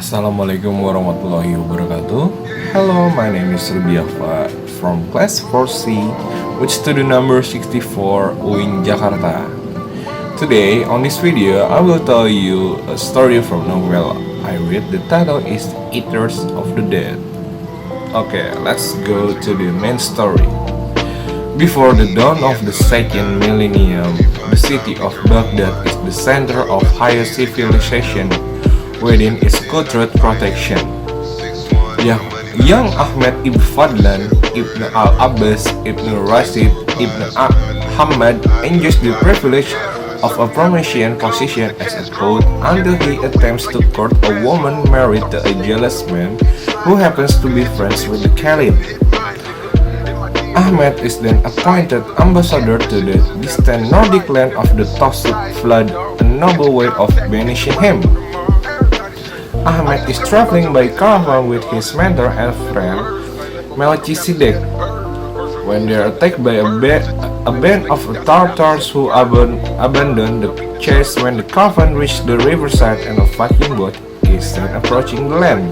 Assalamualaikum warahmatullahi wabarakatuh. Hello, my name is Yakhfa from class 4C with student number 64 UIN Jakarta. Today on this video I will tell you a story from novel I read. The title is Eaters of the Dead. Okay, let's go to the main story. Before the dawn of the second millennium, the city of Baghdad is the center of higher civilization within its cutthroat protection. Young Ahmed ibn Fadlan, Ibn al-Abbas, Ibn Rashid, Ibn Hamad enjoys the privilege of a prominent position as a court until he attempts to court a woman married to a jealous man who happens to be friends with the caliph. Ahmed is then appointed ambassador to the distant Nordic land of the tossed flood, a noble way of banishing him. Ahmed is traveling by caravan with his mentor and friend Melchizedek when they are attacked by a band of Tartars who abandon the chase when the caravan reaches the riverside and a Viking boat is seen approaching the land.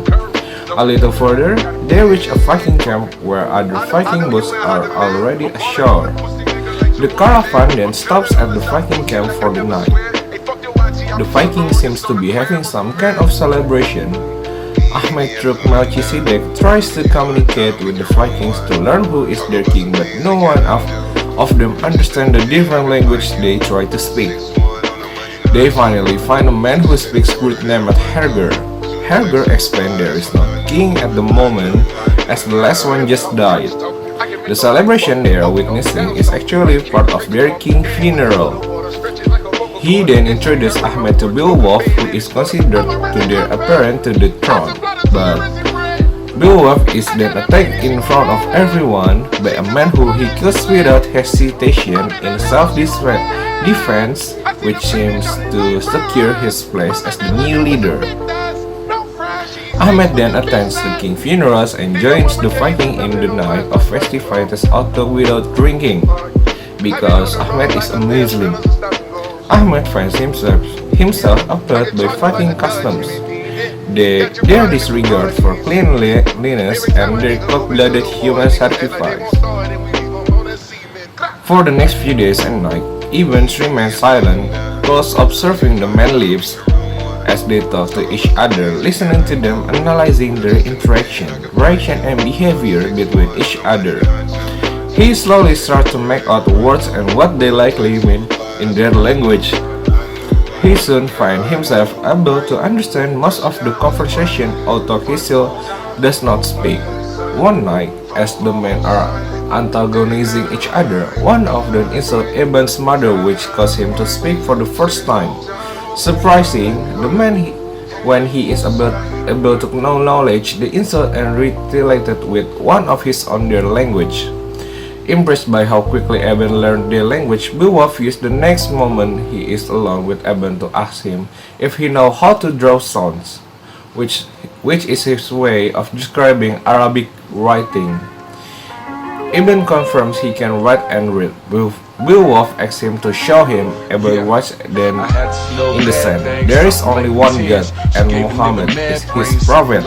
A little further, they reach a Viking camp where other Viking boats are already ashore. The caravan then stops at the Viking camp for the night. The Viking seems to be having some kind of celebration. Ahmed through Melchizedek tries to communicate with the Vikings to learn who is their king, but no one of them understands the different language they try to speak. They finally find a man who speaks Greek named Herger. Herger explained there is no king at the moment as the last one just died. The celebration they are witnessing is actually part of their king's funeral. He then introduced Ahmed to Beowulf, who is considered to their apparent to the throne, but Beowulf is then attacked in front of everyone by a man who he kills without hesitation in self-defense, which seems to secure his place as the new leader. Ahmed then attends the king's funerals and joins the Viking in the night of festivities, although without drinking, because Ahmed is a Muslim. Ahmed finds himself appalled by Viking customs, their disregard for cleanliness, and their cold-blooded human sacrifice. For the next few days and nights, events remain silent, close observing the men's lips as they talk to each other, listening to them, analyzing their interaction, reaction, and behavior between each other. He slowly starts to make out words and what they likely mean in their language. He soon finds himself able to understand most of the conversation, although he still does not speak. One night, as the men are antagonizing each other, one of them insults Eben's mother, which caused him to speak for the first time. Surprising the man when he is able to acknowledge the insult and retaliated with one of his own their language. Impressed by how quickly Eben learned their language, Beowulf used the next moment he is alone with Eben to ask him if he knows how to draw stones, which is his way of describing Arabic writing. Eben confirms he can write and read. Beowulf asks him to show him. Eben watched them in the sand. There is only one God, and Muhammad is his prophet.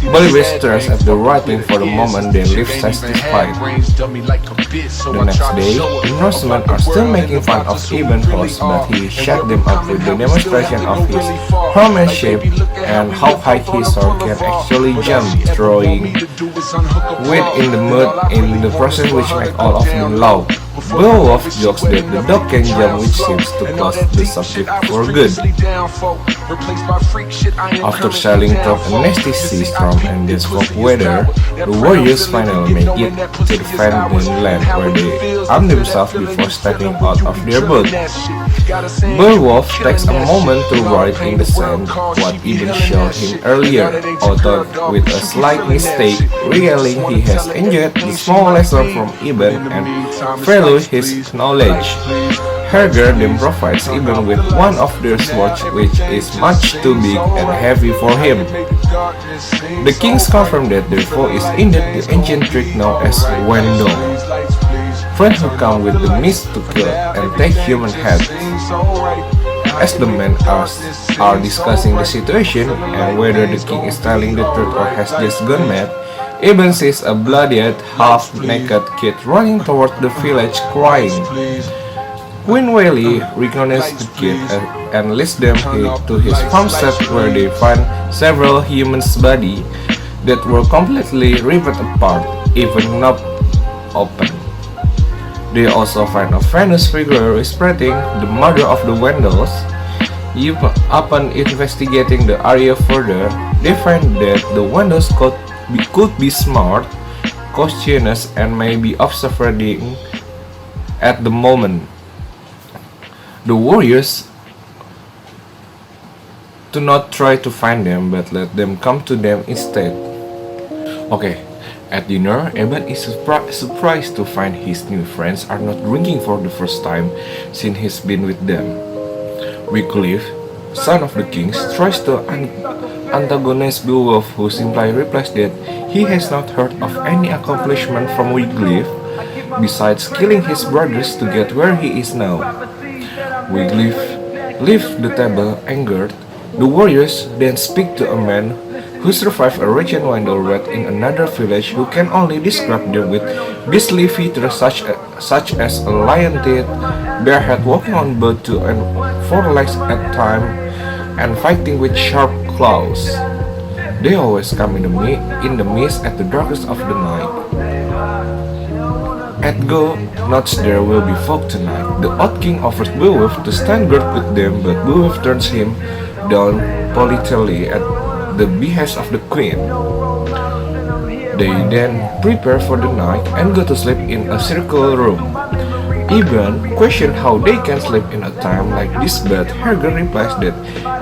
Beowulf stares at the writing for the moment, then leaves satisfied. The next day, the Norsemen are still making fun of Eben's horse, but he shut them up with the demonstration of his horsemanship and how high his horse can actually jump, throwing weight in the mud in the process, which makes all of them laugh. Beowulf jokes that the dog can jump, which seems to close the subject for good. After sailing through a nasty sea-storm and this rough weather, the warriors finally make it to the Fenland land, where they arm themselves before stepping out of their boat. Beowulf takes a moment to write in the sand what Eben showed him earlier, although with a slight mistake, realizing he has enjoyed the small lesson from Eben and values his knowledge. Herger then provides Eben with one of their swords, which is much too big and heavy for him. The kings confirm that their foe is indeed the ancient trick known as Wendell, friends who come with the means to kill and take human heads. As the men are discussing the situation and whether the king is telling the truth or has just gone mad, Eben sees a bloodied, half-naked kid running towards the village crying. Queen Whaley recognizes the kid and leads them to his farmstead where they find several humans' bodies that were completely ripped apart, even not open. They also find a Venus figure representing the mother of the Vandals. Upon investigating the area further, they find that the Vandals could be smart, cautious, and may be observing at the moment. The warriors do not try to find them, but let them come to them instead. Okay, at dinner, Eben is surprised to find his new friends are not drinking for the first time since he's been with them. Wycliffe, son of the king, tries to antagonize Beowulf, who simply replies that he has not heard of any accomplishment from Wycliffe besides killing his brothers to get where he is now. Wycliffe leaves the table angered. The warriors then speak to a man who survived a raging Wandel raid in another village, who can only describe them with beastly features such as a lion teeth, bare head walking on both 2 and 4 legs at a time, and fighting with sharp claws. They always come in the mist at the darkest of the night. Edgo notes there will be folk tonight. The old king offers Beowulf to stand guard with them, but Beowulf turns him down politely at the behest of the queen. They then prepare for the night and go to sleep in a circle room. Eben questions how they can sleep in a time like this, but Herger replies that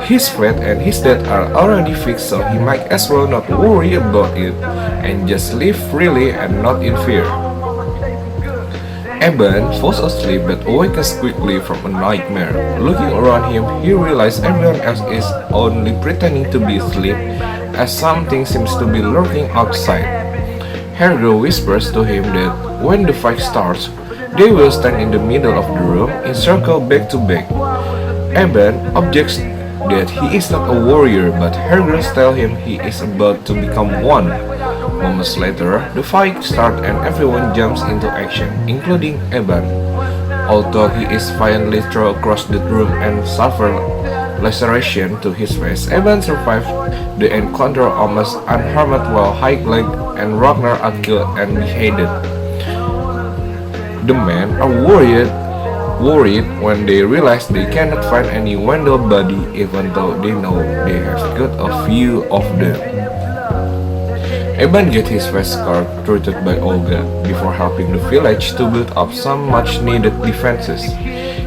his fate and his death are already fixed, so he might as well not worry about it and just live freely and not in fear. Eben falls asleep but awakens quickly from a nightmare. Looking around him, he realizes everyone else is only pretending to be asleep, as something seems to be lurking outside. Herger whispers to him that when the fight starts, they will stand in the middle of the room in circle back to back. Eben objects that he is not a warrior, but Herger tells him he is about to become one. Moments later, the fight starts and everyone jumps into action, including Eben. Although he is violently thrown across the room and suffers laceration to his face, Eben survives the encounter almost unharmed while Hygelac and Ragnar are killed and beheaded. The men are worried when they realize they cannot find any Wandel body, even though they know they have got a few of them. Eben gets his face scar treated by Olga before helping the village to build up some much-needed defenses.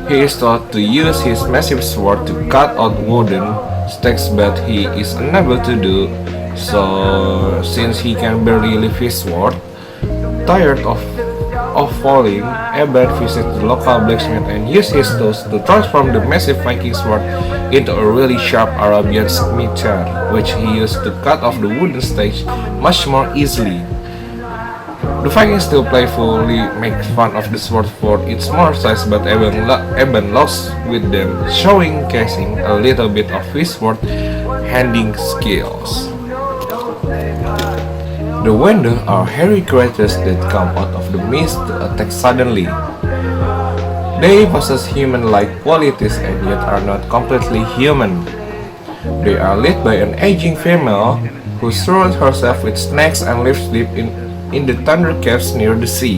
He is taught to use his massive sword to cut out wooden stakes, but he is unable to do so since he can barely lift his sword. Tired of falling, Eben visits the local blacksmith and uses his tools to transform the massive Viking sword into a really sharp Arabian scimitar, which he used to cut off the wooden stakes much more easily. The Vikings still playfully make fun of the sword for its small size, but Eben lost with them, showcasing a little bit of his sword handling skills. The Wandel are hairy creatures that come out of the mist to attack suddenly. They possess human-like qualities and yet are not completely human. They are led by an aging female who surrounds herself with snakes and lives deep in the thunder caves near the sea.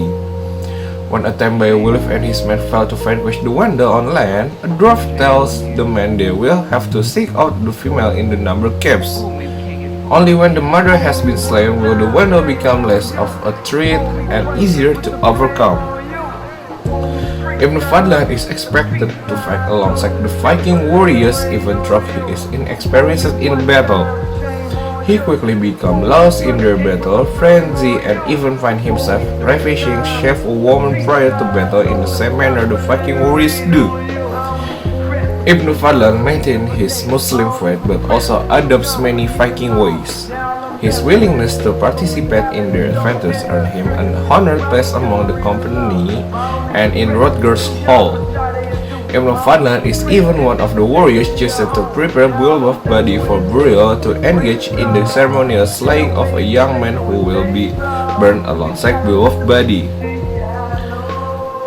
When attacked by a wolf and his men fail to vanquish the Wandel on land, a dwarf tells the men they will have to seek out the female in the number caves. Only when the mother has been slain will the Wandel become less of a threat and easier to overcome. Ibn Fadlan is expected to fight alongside the Viking warriors even though he is inexperienced in battle. He quickly becomes lost in their battle frenzy and even finds himself ravishing chef a woman prior to battle in the same manner the Viking warriors do. Ibn Fadlan maintains his Muslim faith but also adopts many Viking ways. His willingness to participate in their adventures earned him an honored place among the company and in Rutgers Hall. Ibn Fadlan is even one of the warriors chosen to prepare Beowulf's body for burial to engage in the ceremonial slaying of a young man who will be burned alongside Beowulf's body.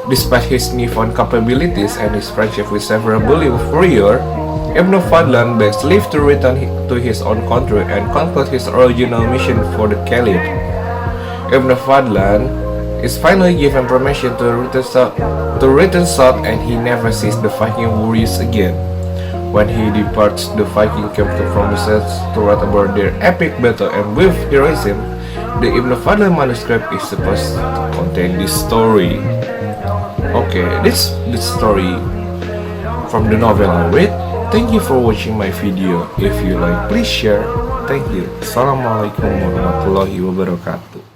Despite his newfound capabilities and his friendship with several Beowulf warriors, Ibn Fadlan begs leave to return to his own country and conclude his original mission for the Caliph. Ibn Fadlan is finally given permission to return south, and he never sees the Viking warriors again. When he departs, the Viking camp to promises to write about their epic battle and with heroism. The Ibn Fadlan manuscript is supposed to contain this story. Okay, this is the story from the novel I read. Thank you for watching my video. If you like, please share. Thank you. Assalamualaikum warahmatullahi wabarakatuh.